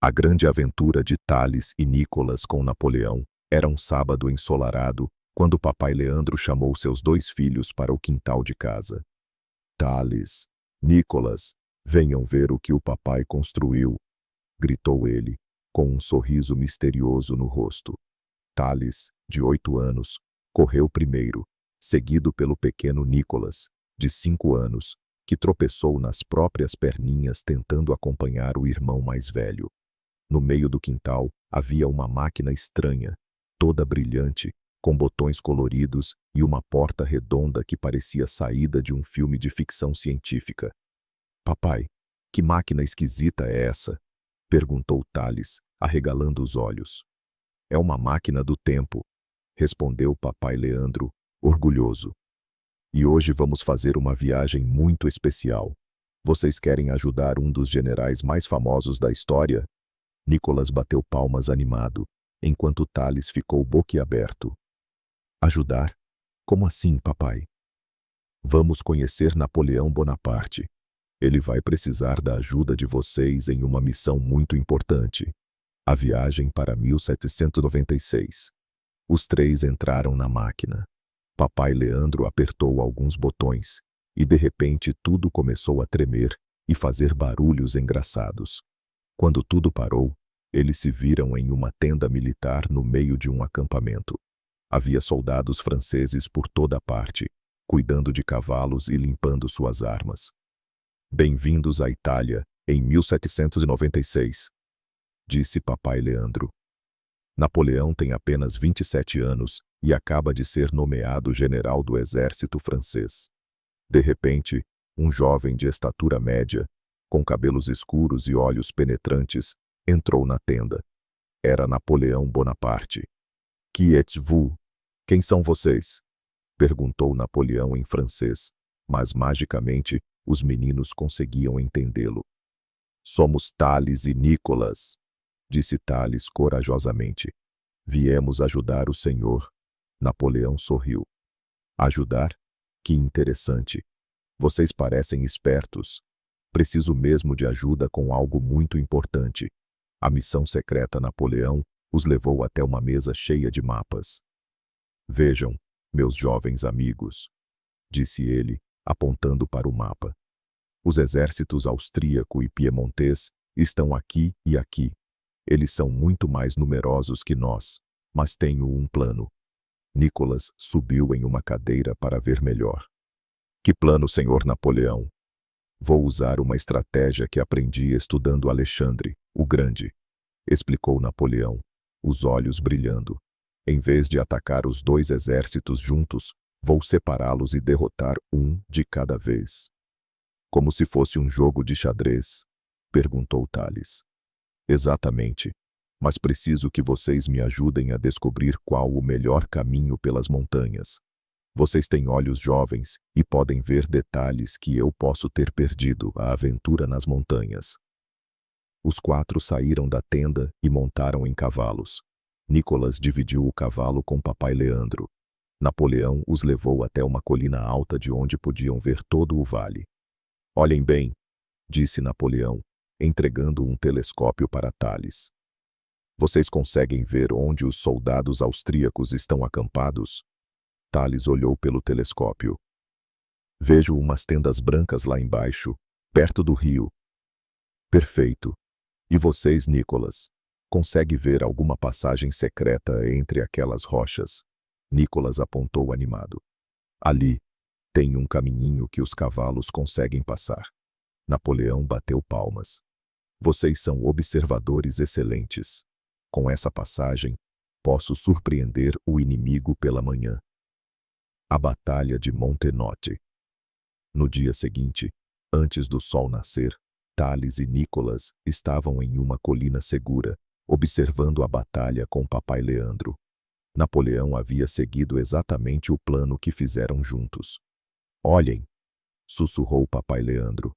A grande aventura de Thales e Nicolas com Napoleão era um sábado ensolarado, quando papai Leandro chamou seus dois filhos para o quintal de casa. Thales, Nicolas, venham ver o que o papai construiu, gritou ele, com um sorriso misterioso no rosto. Thales, de 8 anos, correu primeiro, seguido pelo pequeno Nicolas, de 5 anos, que tropeçou nas próprias perninhas tentando acompanhar o irmão mais velho. No meio do quintal havia uma máquina estranha, toda brilhante, com botões coloridos e uma porta redonda que parecia saída de um filme de ficção científica. Papai, que máquina esquisita é essa? Perguntou Thales, arregalando os olhos. É uma máquina do tempo, respondeu papai Leandro, orgulhoso. E hoje vamos fazer uma viagem muito especial. Vocês querem ajudar um dos generais mais famosos da história? Nicolas bateu palmas animado, enquanto Thales ficou boquiaberto. Ajudar? Como assim, papai? Vamos conhecer Napoleão Bonaparte. Ele vai precisar da ajuda de vocês em uma missão muito importante. A viagem para 1796. Os três entraram na máquina. Papai Leandro apertou alguns botões, e de repente tudo começou a tremer e fazer barulhos engraçados. Quando tudo parou, eles se viram em uma tenda militar no meio de um acampamento. Havia soldados franceses por toda parte, cuidando de cavalos e limpando suas armas. Bem-vindos à Itália, em 1796, disse papai Leandro. Napoleão tem apenas 27 anos e acaba de ser nomeado general do exército francês. De repente, um jovem de estatura média, com cabelos escuros e olhos penetrantes, entrou na tenda. Era Napoleão Bonaparte. Qui êtes-vous? Quem são vocês? Perguntou Napoleão em francês, mas magicamente os meninos conseguiam entendê-lo. Somos Thales e Nicolas, disse Thales corajosamente. Viemos ajudar o senhor. Napoleão sorriu. Ajudar? Que interessante. Vocês parecem espertos. Preciso mesmo de ajuda com algo muito importante. A missão secreta Napoleão os levou até uma mesa cheia de mapas. Vejam, meus jovens amigos, disse ele, apontando para o mapa. Os exércitos austríaco e piemontês estão aqui e aqui. Eles são muito mais numerosos que nós, mas tenho um plano. Nicolas subiu em uma cadeira para ver melhor. Que plano, senhor Napoleão? Vou usar uma estratégia que aprendi estudando Alexandre, o Grande, explicou Napoleão, os olhos brilhando. Em vez de atacar os dois exércitos juntos, vou separá-los e derrotar um de cada vez. Como se fosse um jogo de xadrez? Perguntou Thales. Exatamente, mas preciso que vocês me ajudem a descobrir qual o melhor caminho pelas montanhas. Vocês têm olhos jovens e podem ver detalhes que eu posso ter perdido a aventura nas montanhas. Os 4 saíram da tenda e montaram em cavalos. Nicolas dividiu o cavalo com papai Leandro. Napoleão os levou até uma colina alta de onde podiam ver todo o vale. Olhem bem, disse Napoleão, entregando um telescópio para Thales. Vocês conseguem ver onde os soldados austríacos estão acampados? Thales olhou pelo telescópio. Vejo umas tendas brancas lá embaixo, perto do rio. Perfeito. E vocês, Nicolas? Consegue ver alguma passagem secreta entre aquelas rochas? Nicolas apontou animado. Ali, tem um caminhinho que os cavalos conseguem passar. Napoleão bateu palmas. Vocês são observadores excelentes. Com essa passagem, posso surpreender o inimigo pela manhã. A Batalha de Montenotte. No dia seguinte, antes do sol nascer, Thales e Nicolas estavam em uma colina segura, observando a batalha com papai Leandro. Napoleão havia seguido exatamente o plano que fizeram juntos. Olhem, sussurrou papai Leandro.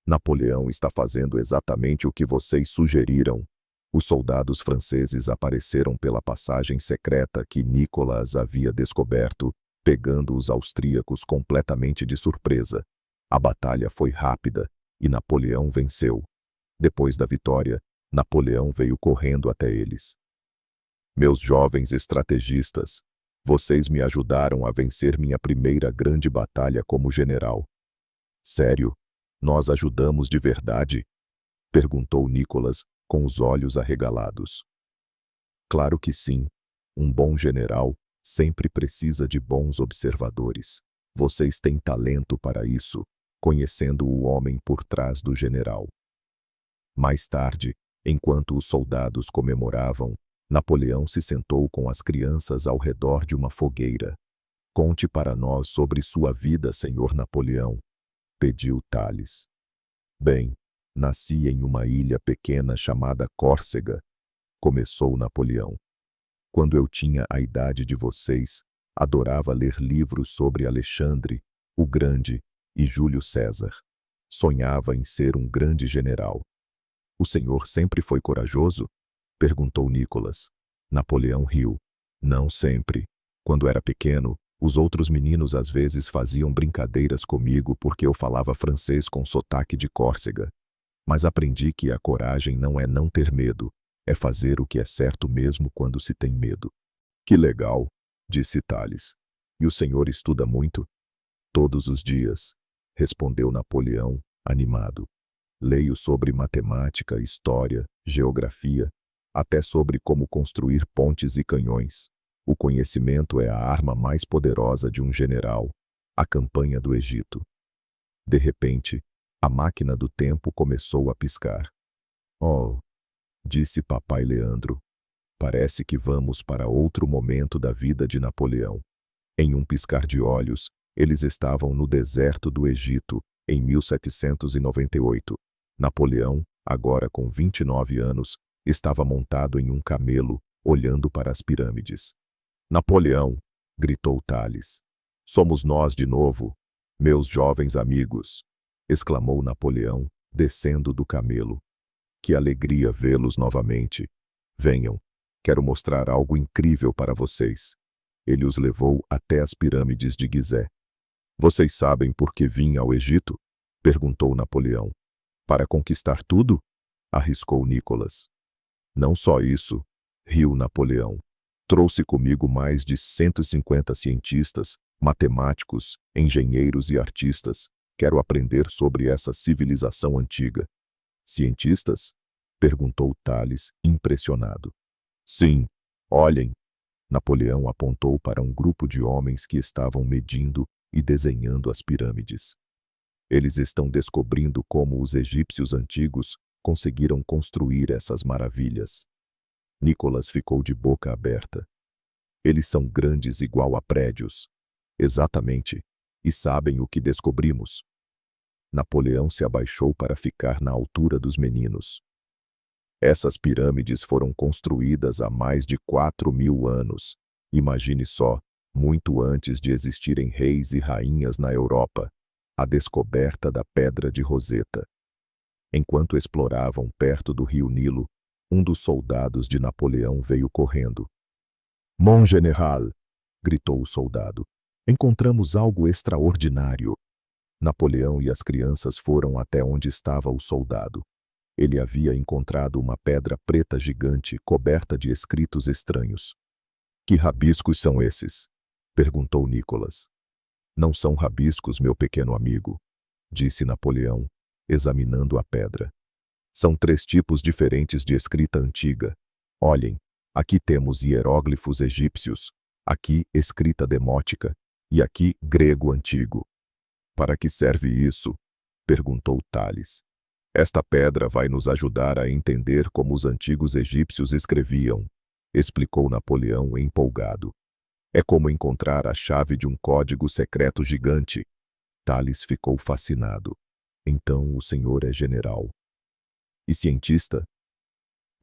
Napoleão está fazendo exatamente o que vocês sugeriram. Os soldados franceses apareceram pela passagem secreta que Nicolas havia descoberto, pegando os austríacos completamente de surpresa. A batalha foi rápida e Napoleão venceu. Depois da vitória, Napoleão veio correndo até eles. Meus jovens estrategistas, vocês me ajudaram a vencer minha primeira grande batalha como general. Sério? Nós ajudamos de verdade? Perguntou Nicholas, com os olhos arregalados. Claro que sim. Um bom general sempre precisa de bons observadores. Vocês têm talento para isso, conhecendo o homem por trás do general. Mais tarde, enquanto os soldados comemoravam, Napoleão se sentou com as crianças ao redor de uma fogueira. Conte para nós sobre sua vida, senhor Napoleão, pediu Tales. Bem, nasci em uma ilha pequena chamada Córcega, começou Napoleão. Quando eu tinha a idade de vocês, adorava ler livros sobre Alexandre, o Grande, e Júlio César. Sonhava em ser um grande general. O senhor sempre foi corajoso? Perguntou Nicholas. Napoleão riu. Não sempre. Quando era pequeno, os outros meninos às vezes faziam brincadeiras comigo porque eu falava francês com sotaque de Córcega. Mas aprendi que a coragem não é não ter medo, é fazer o que é certo mesmo quando se tem medo. Que legal, disse Tales. E o senhor estuda muito? Todos os dias, respondeu Napoleão, animado. Leio sobre matemática, história, geografia, até sobre como construir pontes e canhões. O conhecimento é a arma mais poderosa de um general. A campanha do Egito. De repente, a máquina do tempo começou a piscar. Oh, disse papai Leandro. Parece que vamos para outro momento da vida de Napoleão. Em um piscar de olhos, eles estavam no deserto do Egito, em 1798. Napoleão, agora com 29 anos, estava montado em um camelo, olhando para as pirâmides. Napoleão, gritou Tales. Somos nós de novo, meus jovens amigos, exclamou Napoleão, descendo do camelo. Que alegria vê-los novamente. Venham, quero mostrar algo incrível para vocês. Ele os levou até as pirâmides de Gizé. Vocês sabem por que vim ao Egito? Perguntou Napoleão. Para conquistar tudo? Arriscou Nicholas. Não só isso, riu Napoleão. Trouxe comigo mais de 150 cientistas, matemáticos, engenheiros e artistas. Quero aprender sobre essa civilização antiga. Cientistas? Perguntou Tales, impressionado. Sim, olhem. Napoleão apontou para um grupo de homens que estavam medindo e desenhando as pirâmides. Eles estão descobrindo como os egípcios antigos conseguiram construir essas maravilhas. Nicholas ficou de boca aberta. Eles são grandes igual a prédios. Exatamente. E sabem o que descobrimos? Napoleão se abaixou para ficar na altura dos meninos. Essas pirâmides foram construídas há mais de 4.000 anos. Imagine só, muito antes de existirem reis e rainhas na Europa, a descoberta da Pedra de Roseta. Enquanto exploravam perto do rio Nilo, um dos soldados de Napoleão veio correndo. Mon general, gritou o soldado, encontramos algo extraordinário. Napoleão e as crianças foram até onde estava o soldado. Ele havia encontrado uma pedra preta gigante coberta de escritos estranhos. Que rabiscos são esses? Perguntou Nicholas. Não são rabiscos, meu pequeno amigo, disse Napoleão, examinando a pedra. São 3 tipos diferentes de escrita antiga. Olhem, aqui temos hieróglifos egípcios, aqui escrita demótica e aqui grego antigo. Para que serve isso? Perguntou Tales. Esta pedra vai nos ajudar a entender como os antigos egípcios escreviam, explicou Napoleão empolgado. É como encontrar a chave de um código secreto gigante. Tales ficou fascinado. Então o senhor é general. E cientista?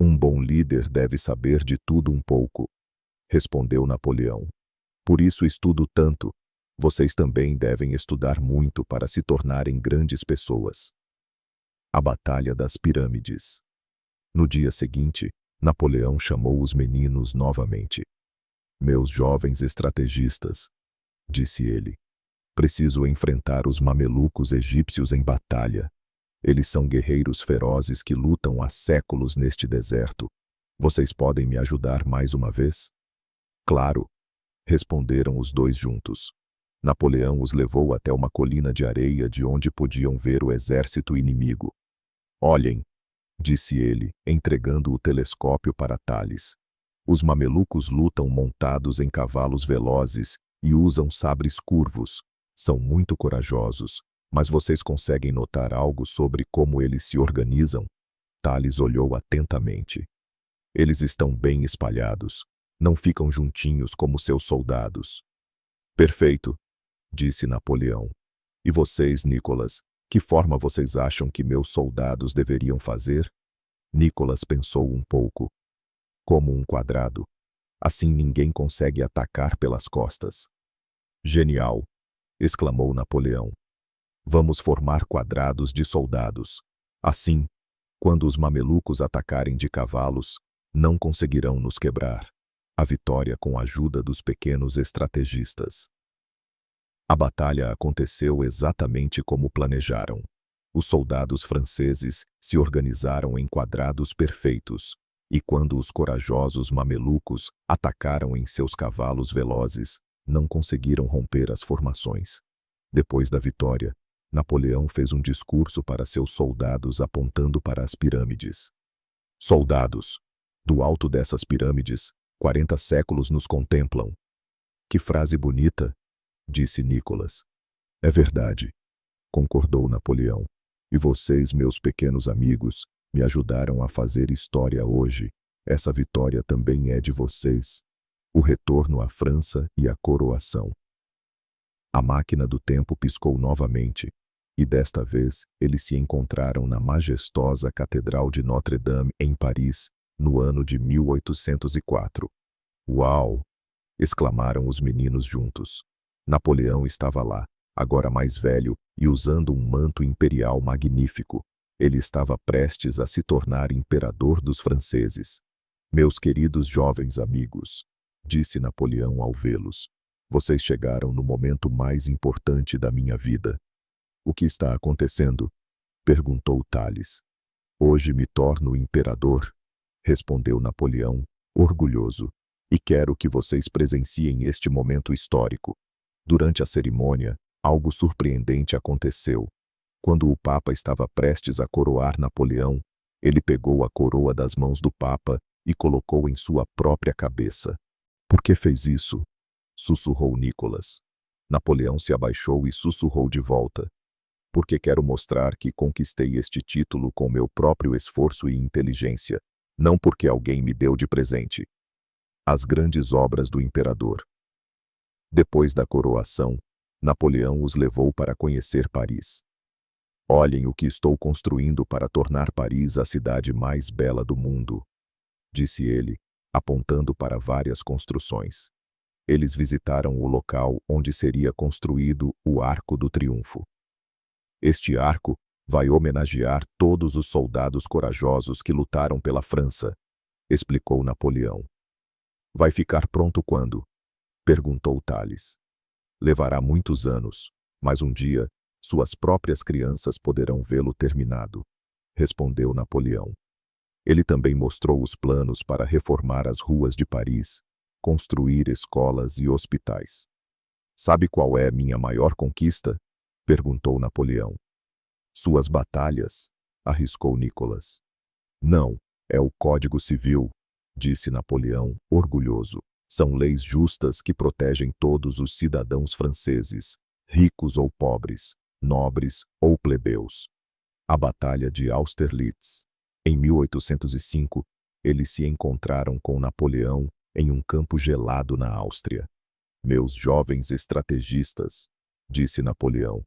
Um bom líder deve saber de tudo um pouco, respondeu Napoleão. Por isso estudo tanto. Vocês também devem estudar muito para se tornarem grandes pessoas. A Batalha das Pirâmides. No dia seguinte, Napoleão chamou os meninos novamente. Meus jovens estrategistas, disse ele, preciso enfrentar os mamelucos egípcios em batalha. Eles são guerreiros ferozes que lutam há séculos neste deserto. Vocês podem me ajudar mais uma vez? Claro, responderam os dois juntos. Napoleão os levou até uma colina de areia de onde podiam ver o exército inimigo. Olhem, disse ele, entregando o telescópio para Tales. Os mamelucos lutam montados em cavalos velozes e usam sabres curvos. São muito corajosos, mas vocês conseguem notar algo sobre como eles se organizam? Tales olhou atentamente. Eles estão bem espalhados. Não ficam juntinhos como seus soldados. Perfeito, disse Napoleão. E vocês, Nicolas, que forma vocês acham que meus soldados deveriam fazer? Nicolas pensou um pouco. Como um quadrado. Assim ninguém consegue atacar pelas costas. Genial, exclamou Napoleão. Vamos formar quadrados de soldados. Assim, quando os mamelucos atacarem de cavalos, não conseguirão nos quebrar. A vitória com a ajuda dos pequenos estrategistas. A batalha aconteceu exatamente como planejaram. Os soldados franceses se organizaram em quadrados perfeitos, e quando os corajosos mamelucos atacaram em seus cavalos velozes, não conseguiram romper as formações. Depois da vitória, Napoleão fez um discurso para seus soldados apontando para as pirâmides. Soldados, do alto dessas pirâmides, 40 séculos nos contemplam. Que frase bonita, disse Nicolas. É verdade, concordou Napoleão. E vocês, meus pequenos amigos, me ajudaram a fazer história hoje. Essa vitória também é de vocês. O retorno à França e a coroação. A máquina do tempo piscou novamente, e desta vez eles se encontraram na majestosa Catedral de Notre-Dame, em Paris, no ano de 1804. Uau! Exclamaram os meninos juntos. Napoleão estava lá, agora mais velho e usando um manto imperial magnífico. Ele estava prestes a se tornar imperador dos franceses. Meus queridos jovens amigos, disse Napoleão ao vê-los, vocês chegaram no momento mais importante da minha vida. O que está acontecendo? Perguntou Tales. Hoje me torno imperador, respondeu Napoleão, orgulhoso, e quero que vocês presenciem este momento histórico. Durante a cerimônia, algo surpreendente aconteceu. Quando o Papa estava prestes a coroar Napoleão, ele pegou a coroa das mãos do Papa e colocou em sua própria cabeça. Por que fez isso? Sussurrou Nicolas. Napoleão se abaixou e sussurrou de volta. Porque quero mostrar que conquistei este título com meu próprio esforço e inteligência, não porque alguém me deu de presente. As grandes obras do imperador. Depois da coroação, Napoleão os levou para conhecer Paris. Olhem o que estou construindo para tornar Paris a cidade mais bela do mundo, disse ele, apontando para várias construções. Eles visitaram o local onde seria construído o Arco do Triunfo. Este arco vai homenagear todos os soldados corajosos que lutaram pela França, explicou Napoleão. Vai ficar pronto quando? Perguntou Tales. Levará muitos anos, mas um dia suas próprias crianças poderão vê-lo terminado, respondeu Napoleão. Ele também mostrou os planos para reformar as ruas de Paris, construir escolas e hospitais. Sabe qual é minha maior conquista? Perguntou Napoleão. Suas batalhas, arriscou Nicolas. Não, é o Código Civil, disse Napoleão, orgulhoso. São leis justas que protegem todos os cidadãos franceses, ricos ou pobres, nobres ou plebeus. A Batalha de Austerlitz. Em 1805, eles se encontraram com Napoleão em um campo gelado na Áustria. Meus jovens estrategistas, disse Napoleão,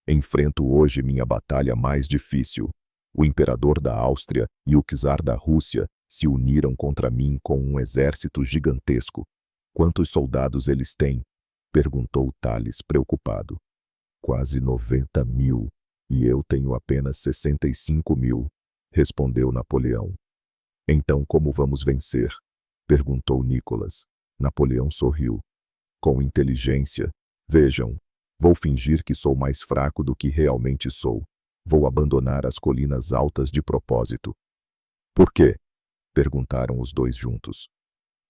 enfrento hoje minha batalha mais difícil. O imperador da Áustria e o czar da Rússia se uniram contra mim com um exército gigantesco. Quantos soldados eles têm? Perguntou Tales preocupado. Quase 90.000, e eu tenho apenas 65.000, respondeu Napoleão. Então como vamos vencer? Perguntou Nicolas. Napoleão sorriu. Com inteligência. Vejam, vou fingir que sou mais fraco do que realmente sou. Vou abandonar as colinas altas de propósito. Por quê? Perguntaram os dois juntos.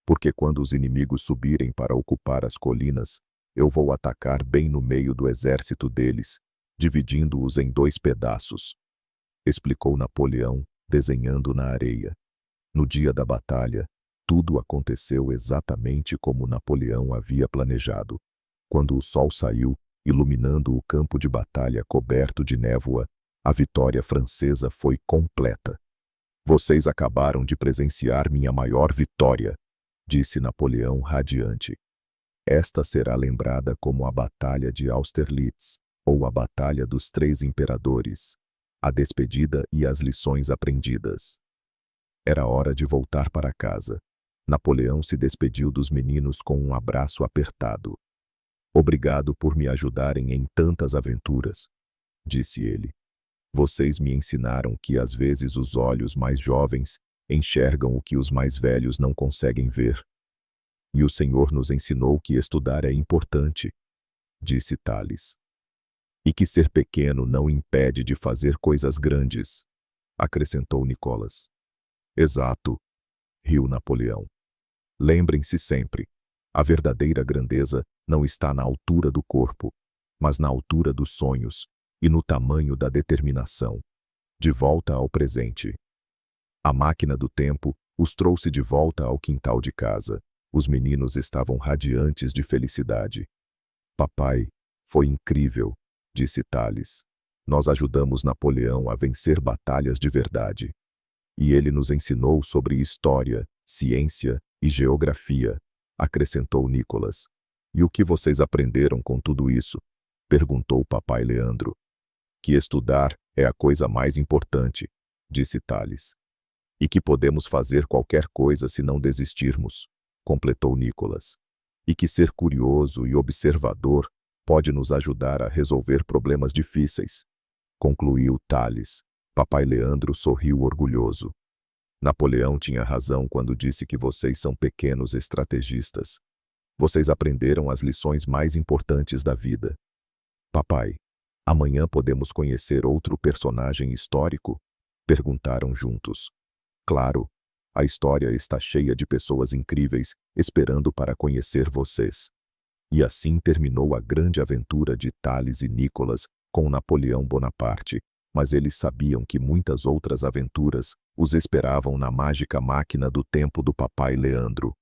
Porque quando os inimigos subirem para ocupar as colinas, eu vou atacar bem no meio do exército deles, dividindo-os em 2 pedaços, explicou Napoleão, desenhando na areia. No dia da batalha, tudo aconteceu exatamente como Napoleão havia planejado. Quando o sol saiu, iluminando o campo de batalha coberto de névoa, a vitória francesa foi completa. Vocês acabaram de presenciar minha maior vitória, disse Napoleão radiante. Esta será lembrada como a Batalha de Austerlitz, ou a Batalha dos Três Imperadores, a despedida e as lições aprendidas. Era hora de voltar para casa. Napoleão se despediu dos meninos com um abraço apertado. Obrigado por me ajudarem em tantas aventuras, disse ele. Vocês me ensinaram que às vezes os olhos mais jovens enxergam o que os mais velhos não conseguem ver. E o Senhor nos ensinou que estudar é importante, disse Tales. E que ser pequeno não impede de fazer coisas grandes, acrescentou Nicolas. Exato, riu Napoleão. Lembrem-se sempre, a verdadeira grandeza não está na altura do corpo, mas na altura dos sonhos e no tamanho da determinação. De volta ao presente. A máquina do tempo os trouxe de volta ao quintal de casa. Os meninos estavam radiantes de felicidade. Papai, foi incrível, disse Tales. Nós ajudamos Napoleão a vencer batalhas de verdade. E ele nos ensinou sobre história, ciência e geografia, acrescentou Nicolas. E o que vocês aprenderam com tudo isso? Perguntou papai Leandro. Que estudar é a coisa mais importante, disse Tales. E que podemos fazer qualquer coisa se não desistirmos, completou Nicolas. E que ser curioso e observador pode nos ajudar a resolver problemas difíceis, concluiu Tales. Papai Leandro sorriu orgulhoso. Napoleão tinha razão quando disse que vocês são pequenos estrategistas. Vocês aprenderam as lições mais importantes da vida. Papai, amanhã podemos conhecer outro personagem histórico? Perguntaram juntos. Claro, a história está cheia de pessoas incríveis esperando para conhecer vocês. E assim terminou a grande aventura de Tales e Nicolas com Napoleão Bonaparte, mas eles sabiam que muitas outras aventuras os esperavam na mágica máquina do tempo do papai Leandro.